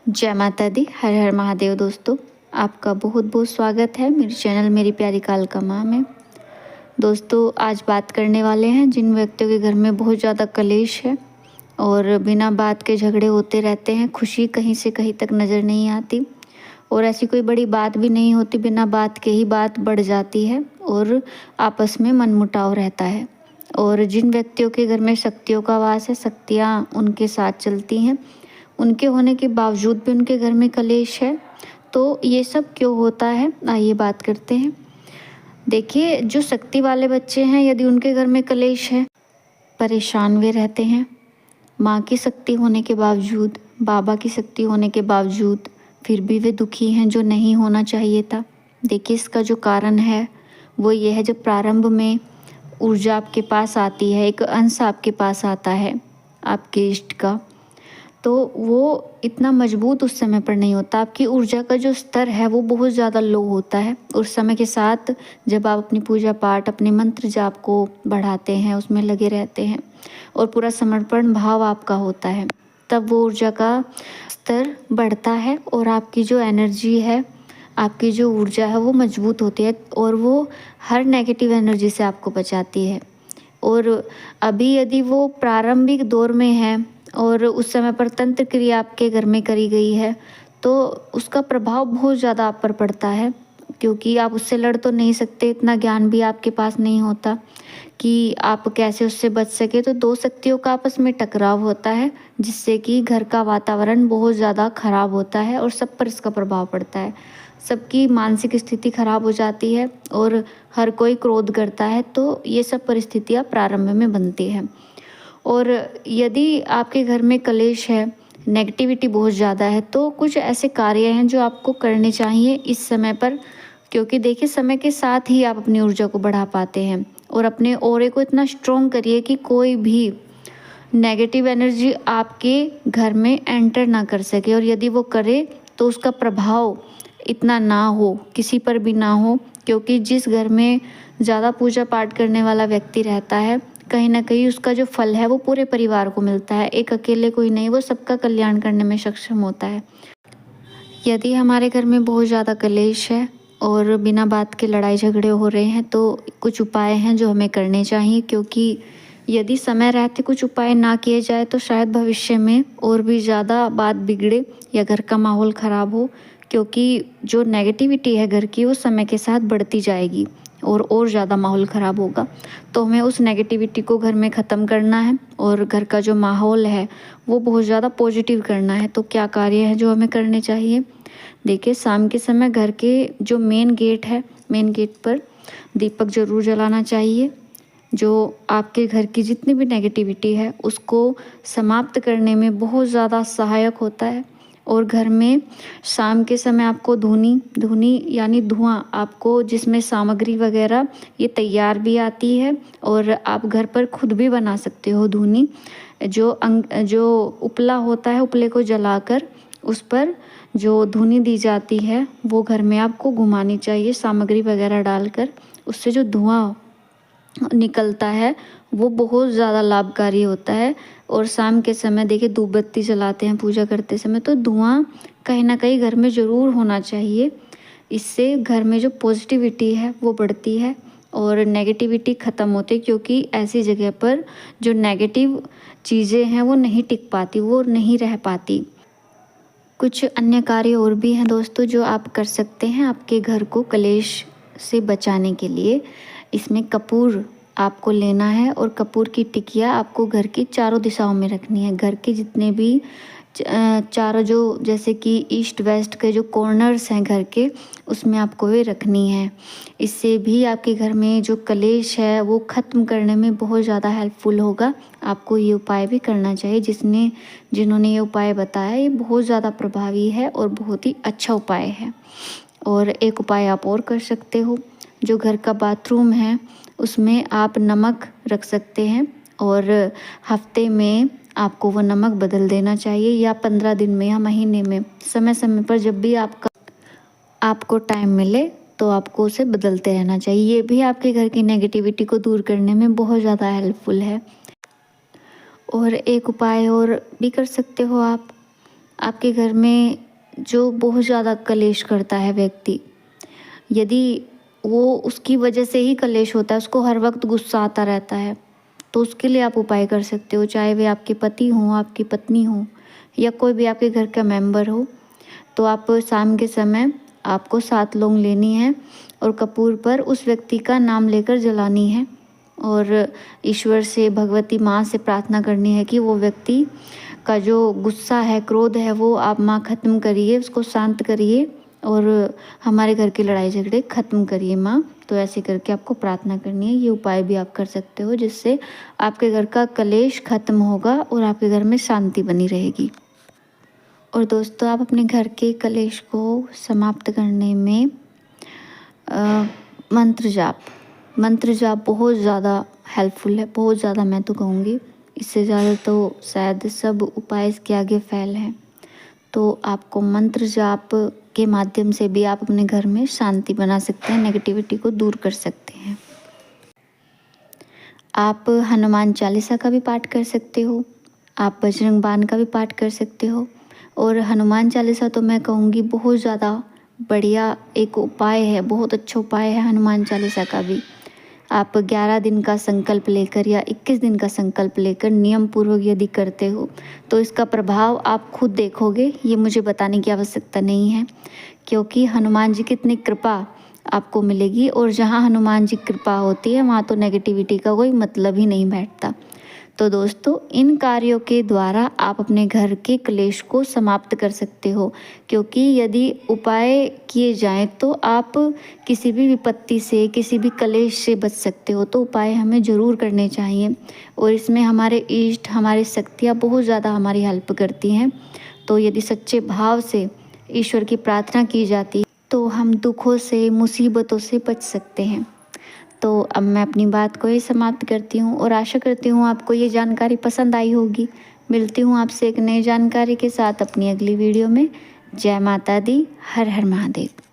जय माता दी। हर हर महादेव। दोस्तों, आपका बहुत बहुत स्वागत है मेरे चैनल मेरी प्यारी कालका माँ में। दोस्तों, आज बात करने वाले हैं जिन व्यक्तियों के घर में बहुत ज़्यादा कलेश है और बिना बात के झगड़े होते रहते हैं, खुशी कहीं से कहीं तक नज़र नहीं आती और ऐसी कोई बड़ी बात भी नहीं होती, बिना बात के ही बात बढ़ जाती है और आपस में मनमुटाव रहता है। और जिन व्यक्तियों के घर में शक्तियों का वास है, शक्तियाँ उनके साथ चलती हैं, उनके होने के बावजूद भी उनके घर में कलेश है, तो ये सब क्यों होता है, आइए बात करते हैं। देखिए, जो शक्ति वाले बच्चे हैं, यदि उनके घर में कलेश है, परेशान वे रहते हैं। माँ की शक्ति होने के बावजूद, बाबा की शक्ति होने के बावजूद फिर भी वे दुखी हैं, जो नहीं होना चाहिए था। देखिए, इसका जो कारण है वो ये है, जब प्रारंभ में ऊर्जा आपके पास आती है, एक अंश आपके पास आता है आपके इष्ट का, तो वो इतना मजबूत उस समय पर नहीं होता। आपकी ऊर्जा का जो स्तर है वो बहुत ज़्यादा लो होता है। उस समय के साथ जब आप अपनी पूजा पाठ, अपने मंत्र जाप को बढ़ाते हैं, उसमें लगे रहते हैं और पूरा समर्पण भाव आपका होता है, तब वो ऊर्जा का स्तर बढ़ता है और आपकी जो एनर्जी है, आपकी जो ऊर्जा है वो मजबूत होती है और वो हर नेगेटिव एनर्जी से आपको बचाती है। और अभी यदि वो प्रारंभिक दौर में है और उस समय पर तंत्र क्रिया आपके घर में करी गई है, तो उसका प्रभाव बहुत ज़्यादा आप पर पड़ता है, क्योंकि आप उससे लड़ तो नहीं सकते, इतना ज्ञान भी आपके पास नहीं होता कि आप कैसे उससे बच सके। तो दो शक्तियों का आपस में टकराव होता है, जिससे कि घर का वातावरण बहुत ज़्यादा खराब होता है और सब पर इसका प्रभाव पड़ता है। सबकी मानसिक स्थिति खराब हो जाती है और हर कोई क्रोध करता है, तो ये सब परिस्थितियाँ प्रारंभ में बनती हैं। और यदि आपके घर में कलेश है, नेगेटिविटी बहुत ज़्यादा है, तो कुछ ऐसे कार्य हैं जो आपको करने चाहिए इस समय पर, क्योंकि देखिए, समय के साथ ही आप अपनी ऊर्जा को बढ़ा पाते हैं और अपने ऑरे को इतना स्ट्रॉन्ग करिए कि कोई भी नेगेटिव एनर्जी आपके घर में एंटर ना कर सके, और यदि वो करे तो उसका प्रभाव इतना ना हो, किसी पर भी ना हो, क्योंकि जिस घर में ज़्यादा पूजा पाठ करने वाला व्यक्ति रहता है, कहीं ना कहीं उसका जो फल है वो पूरे परिवार को मिलता है, एक अकेले कोई नहीं, वो सबका कल्याण करने में सक्षम होता है। यदि हमारे घर में बहुत ज़्यादा कलेश है और बिना बात के लड़ाई झगड़े हो रहे हैं, तो कुछ उपाय हैं जो हमें करने चाहिए, क्योंकि यदि समय रहते कुछ उपाय ना किए जाए तो शायद भविष्य में और भी ज़्यादा बात बिगड़े या घर का माहौल ख़राब हो, क्योंकि जो नेगेटिविटी है घर की, वो समय के साथ बढ़ती जाएगी और ज़्यादा माहौल ख़राब होगा। तो हमें उस नेगेटिविटी को घर में ख़त्म करना है और घर का जो माहौल है वो बहुत ज़्यादा पॉजिटिव करना है। तो क्या कार्य है जो हमें करने चाहिए? देखिए, शाम के समय घर के जो मेन गेट है, मेन गेट पर दीपक ज़रूर जलाना चाहिए, जो आपके घर की जितनी भी नेगेटिविटी है उसको समाप्त करने में बहुत ज़्यादा सहायक होता है। और घर में शाम के समय आपको धूनी यानी धुआं, आपको जिसमें सामग्री वगैरह ये तैयार भी आती है और आप घर पर खुद भी बना सकते हो धूनी। जो उपला होता है, उपले को जलाकर उस पर जो धुनी दी जाती है वो घर में आपको घुमानी चाहिए, सामग्री वगैरह डालकर। उससे जो धुआं निकलता है वो बहुत ज़्यादा लाभकारी होता है। और शाम के समय देखिए, धूप बत्ती जलाते हैं पूजा करते समय, तो धुआं कहीं ना कहीं घर में ज़रूर होना चाहिए। इससे घर में जो पॉजिटिविटी है वो बढ़ती है और नेगेटिविटी ख़त्म होती है, क्योंकि ऐसी जगह पर जो नेगेटिव चीज़ें हैं वो नहीं टिक पाती, वो नहीं रह पाती। कुछ अन्य कार्य और भी हैं दोस्तों जो आप कर सकते हैं आपके घर को कलेश से बचाने के लिए। इसमें कपूर आपको लेना है और कपूर की टिकिया आपको घर की चारों दिशाओं में रखनी है। घर के जितने भी चारों, जो जैसे कि ईस्ट वेस्ट के जो कॉर्नर्स हैं घर के, उसमें आपको ये रखनी है। इससे भी आपके घर में जो कलेश है वो ख़त्म करने में बहुत ज़्यादा हेल्पफुल होगा। आपको ये उपाय भी करना चाहिए। जिन्होंने ये उपाय बताया, ये बहुत ज़्यादा प्रभावी है और बहुत ही अच्छा उपाय है। और एक उपाय आप और कर सकते हो, जो घर का बाथरूम है उसमें आप नमक रख सकते हैं और हफ्ते में आपको वो नमक बदल देना चाहिए, या 15 दिन में या महीने में, समय समय पर जब भी आपको टाइम मिले तो आपको उसे बदलते रहना चाहिए। ये भी आपके घर की नेगेटिविटी को दूर करने में बहुत ज़्यादा हेल्पफुल है। और एक उपाय और भी कर सकते हो आपके घर में जो बहुत ज़्यादा कलेश करता है व्यक्ति, यदि वो उसकी वजह से ही कलेश होता है, उसको हर वक्त गुस्सा आता रहता है, तो उसके लिए आप उपाय कर सकते हो। चाहे वे आपके पति हों, आपकी पत्नी हो या कोई भी आपके घर का मेंबर हो, तो आप शाम के समय आपको 7 लौंग लेनी है और कपूर पर उस व्यक्ति का नाम लेकर जलानी है और ईश्वर से, भगवती माँ से प्रार्थना करनी है कि वो व्यक्ति का जो गुस्सा है, क्रोध है, वो आप माँ ख़त्म करिए, उसको शांत करिए और हमारे घर की लड़ाई झगड़े ख़त्म करिए माँ। तो ऐसे करके आपको प्रार्थना करनी है। ये उपाय भी आप कर सकते हो, जिससे आपके घर का कलेश ख़त्म होगा और आपके घर में शांति बनी रहेगी। और दोस्तों, आप अपने घर के कलेश को समाप्त करने में मंत्र जाप बहुत ज़्यादा हेल्पफुल है, बहुत ज़्यादा मैं तो कहूँगी। इससे ज़्यादा तो शायद सब उपाय इसके आगे फेल हैं। तो आपको मंत्र जाप के माध्यम से भी आप अपने घर में शांति बना सकते हैं, नेगेटिविटी को दूर कर सकते हैं। आप हनुमान चालीसा का भी पाठ कर सकते हो, आप बजरंग बाण का भी पाठ कर सकते हो। और हनुमान चालीसा तो मैं कहूँगी बहुत ज़्यादा बढ़िया एक उपाय है, बहुत अच्छा उपाय है हनुमान चालीसा का भी। आप 11 दिन का संकल्प लेकर या 21 दिन का संकल्प लेकर नियम पूर्वक यदि करते हो तो इसका प्रभाव आप खुद देखोगे। ये मुझे बताने की आवश्यकता नहीं है, क्योंकि हनुमान जी की इतनी कृपा आपको मिलेगी और जहाँ हनुमान जी कृपा होती है वहाँ तो नेगेटिविटी का कोई मतलब ही नहीं बैठता। तो दोस्तों, इन कार्यों के द्वारा आप अपने घर के क्लेश को समाप्त कर सकते हो, क्योंकि यदि उपाय किए जाएं तो आप किसी भी विपत्ति से, किसी भी क्लेश से बच सकते हो। तो उपाय हमें ज़रूर करने चाहिए और इसमें हमारे इष्ट, हमारी शक्तियाँ बहुत ज़्यादा हमारी हेल्प करती हैं। तो यदि सच्चे भाव से ईश्वर की प्रार्थना की जाती तो हम दुखों से, मुसीबतों से बच सकते हैं। तो अब मैं अपनी बात को ही समाप्त करती हूँ और आशा करती हूँ आपको ये जानकारी पसंद आई होगी। मिलती हूँ आपसे एक नई जानकारी के साथ अपनी अगली वीडियो में। जय माता दी, हर हर महादेव।